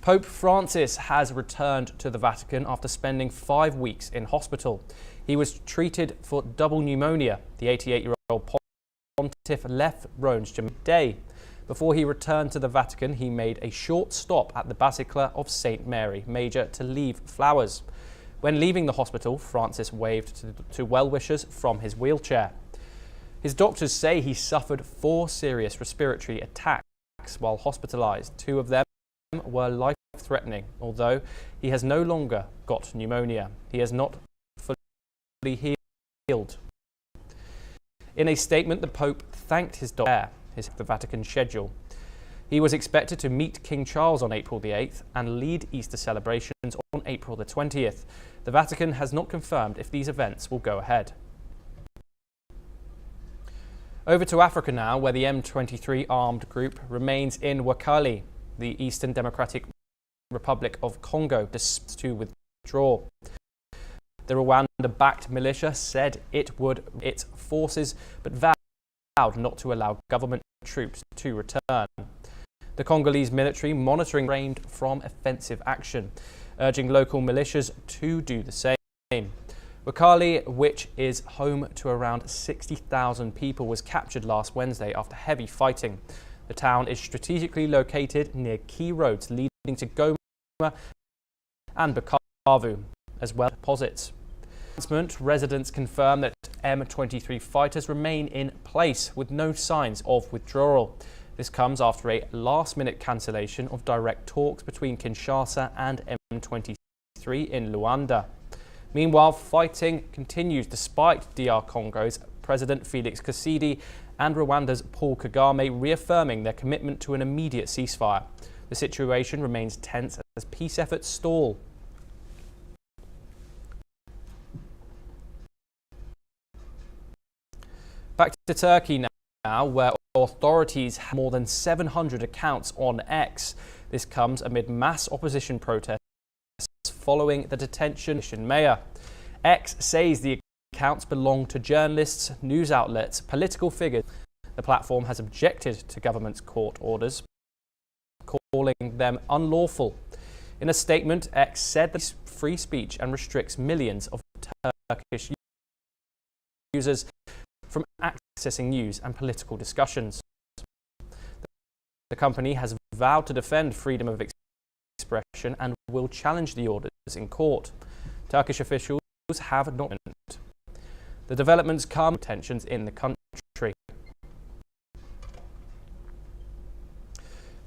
Pope Francis has returned to the Vatican after spending 5 weeks in hospital. He was treated for double pneumonia. The 88-year-old pontiff left Rome midday. Before he returned to the Vatican, he made a short stop at the Basilica of St. Mary Major to leave flowers. When leaving the hospital, Francis waved to well-wishers from his wheelchair. His doctors say he suffered 4 serious respiratory attacks while hospitalized. 2 of them were life-threatening, although he has no longer got pneumonia. He has not fully healed. In a statement, the Pope thanked his doctor for the Vatican schedule. He was expected to meet King Charles on April the 8th and lead Easter celebrations on April the 20th. The Vatican has not confirmed if these events will go ahead. Over to Africa now, where the M23 armed group remains in Wakali, the Eastern Democratic Republic of Congo, to withdraw. The Rwanda-backed militia said it would its forces, but vowed not to allow government troops to return. The Congolese military monitoring refrained from offensive action, urging local militias to do the same. Wakali, which is home to around 60,000 people, was captured last Wednesday after heavy fighting. The town is strategically located near key roads leading to Goma and Bukavu, as well as deposits. Residents confirm that M23 fighters remain in place with no signs of withdrawal. This comes after a last-minute cancellation of direct talks between Kinshasa and M23 in Luanda. Meanwhile, fighting continues despite DR Congo's President Felix Tshisekedi and Rwanda's Paul Kagame reaffirming their commitment to an immediate ceasefire. The situation remains tense as peace efforts stall. Back to Turkey now, where authorities have more than 700 accounts on X. This comes amid mass opposition protests following the detention of the mayor. X says the accounts belong to journalists, news outlets, political figures. The platform has objected to government's court orders, calling them unlawful. In a statement, X said that it's free speech and restricts millions of Turkish users from accessing news and political discussions. The company has vowed to defend freedom of expression and will challenge the orders in court. Turkish officials have not. The developments come from tensions in the country.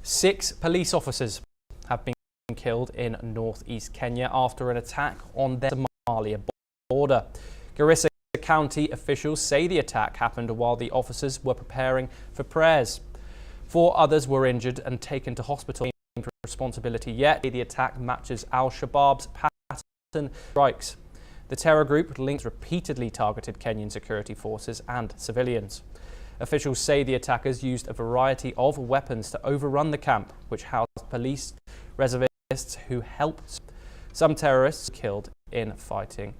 6 police officers have been killed in northeast Kenya after an attack on their Somalia border. Garissa County officials say the attack happened while the officers were preparing for prayers. 4 others were injured and taken to hospital. Responsibility yet. The attack matches Al-Shabaab's pattern strikes. The terror group links repeatedly targeted Kenyan security forces and civilians. Officials say the attackers used a variety of weapons to overrun the camp, which housed police reservists who helped. Some terrorists killed in fighting.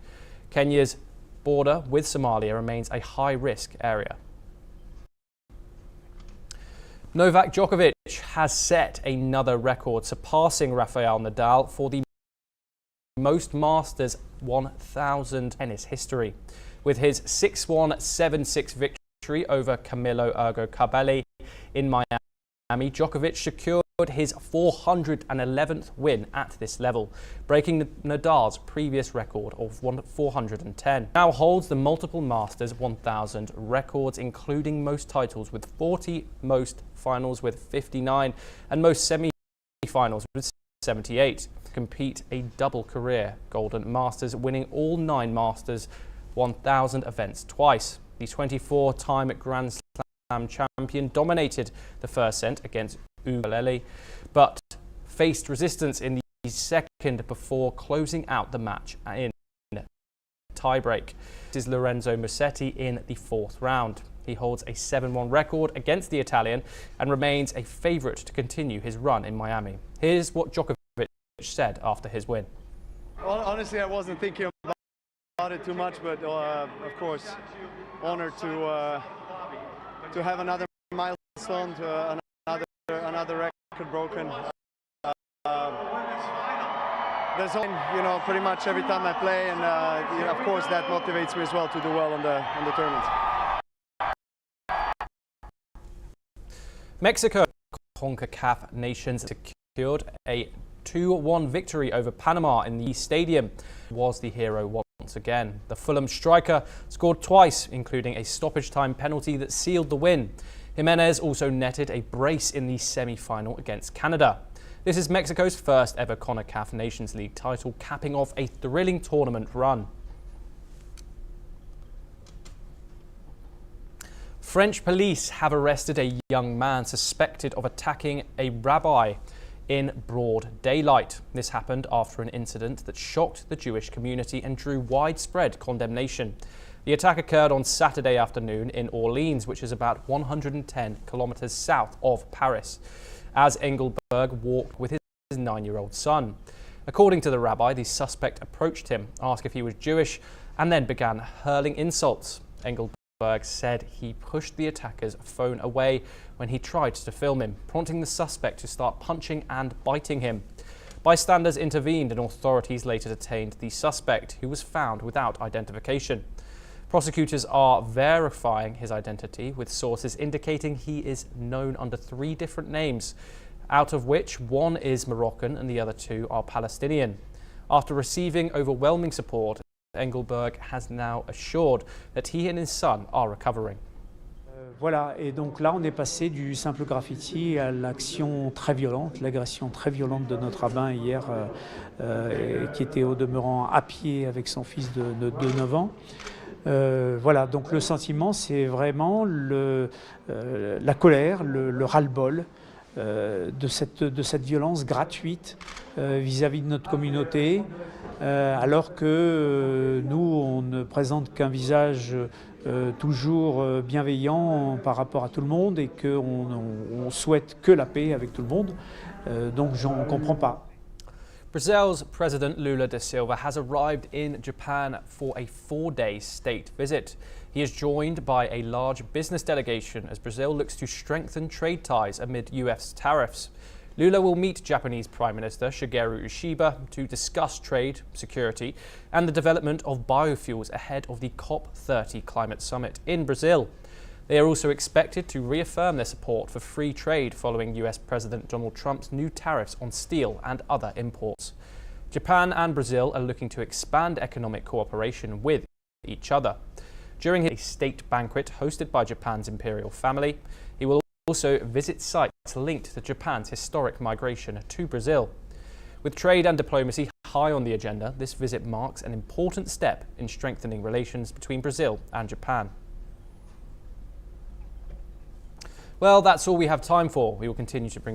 Kenya's border with Somalia remains a high-risk area. Novak Djokovic has set another record, surpassing Rafael Nadal for the most Masters 1000 tennis history. With his 6-1, 7-6 victory over Camilo Ergo Cabelli in Miami, Djokovic secured his 411th win at this level, breaking Nadal's previous record of 410. Now holds the multiple Masters 1000 records, including most titles with 40, most finals with 59, and most semi-finals with 78. Compete a double career Golden Masters, winning all 9 Masters 1000 events twice. The 24-time Grand Slam champion dominated the first set against Ugalele, but faced resistance in the second before closing out the match in tiebreak. This is Lorenzo Musetti in the 4th round. He holds a 7-1 record against the Italian and remains a favourite to continue his run in Miami. Here's what Djokovic said after his win. Well, honestly, I wasn't thinking about it too much, but of course, honored to have another milestone, another record broken. There's, pretty much every time I play, and of course that motivates me as well to do well on the tournaments. Mexico CONCACAF nations secured a 2-1 victory over Panama in the stadium. Was the hero once again. The Fulham striker scored twice, including a stoppage time penalty that sealed the win. Jimenez also netted a brace in the semi-final against Canada. This is Mexico's first ever CONCACAF Nations League title, capping off a thrilling tournament run. French police have arrested a young man suspected of attacking a rabbi in broad daylight. This happened after an incident that shocked the Jewish community and drew widespread condemnation. The attack occurred on Saturday afternoon in Orleans, which is about 110 kilometers south of Paris, as Engelberg walked with his 9-year-old son. According to the rabbi, the suspect approached him, asked if he was Jewish, and then began hurling insults. Engelberg said he pushed the attacker's phone away when he tried to film him, prompting the suspect to start punching and biting him. Bystanders intervened and authorities later detained the suspect, who was found without identification. Prosecutors are verifying his identity, with sources indicating he is known under 3 different names, out of which one is Moroccan and the other 2 are Palestinian. After receiving overwhelming support, Engelberg has now assured that he and his son are recovering. Voilà, et donc là on est passé du simple graffiti à l'action très violente, l'agression très violente de notre rabbin hier, qui était au demeurant à pied avec son fils de 9 ans. Voilà, donc le sentiment, c'est vraiment la colère, le ras-le-bol de cette violence gratuite vis-à-vis de notre communauté, alors que nous, on ne présente qu'un visage toujours bienveillant par rapport à tout le monde et qu'on souhaite que la paix avec tout le monde. Donc j'en comprends pas. Brazil's President Lula da Silva has arrived in Japan for a 4-day state visit. He is joined by a large business delegation as Brazil looks to strengthen trade ties amid US tariffs. Lula will meet Japanese Prime Minister Shigeru Ishiba to discuss trade, security and the development of biofuels ahead of the COP30 climate summit in Brazil. They are also expected to reaffirm their support for free trade following US President Donald Trump's new tariffs on steel and other imports. Japan and Brazil are looking to expand economic cooperation with each other. During a state banquet hosted by Japan's imperial family, he will also visit sites linked to Japan's historic migration to Brazil. With trade and diplomacy high on the agenda, this visit marks an important step in strengthening relations between Brazil and Japan. Well, that's all we have time for. We will continue to bring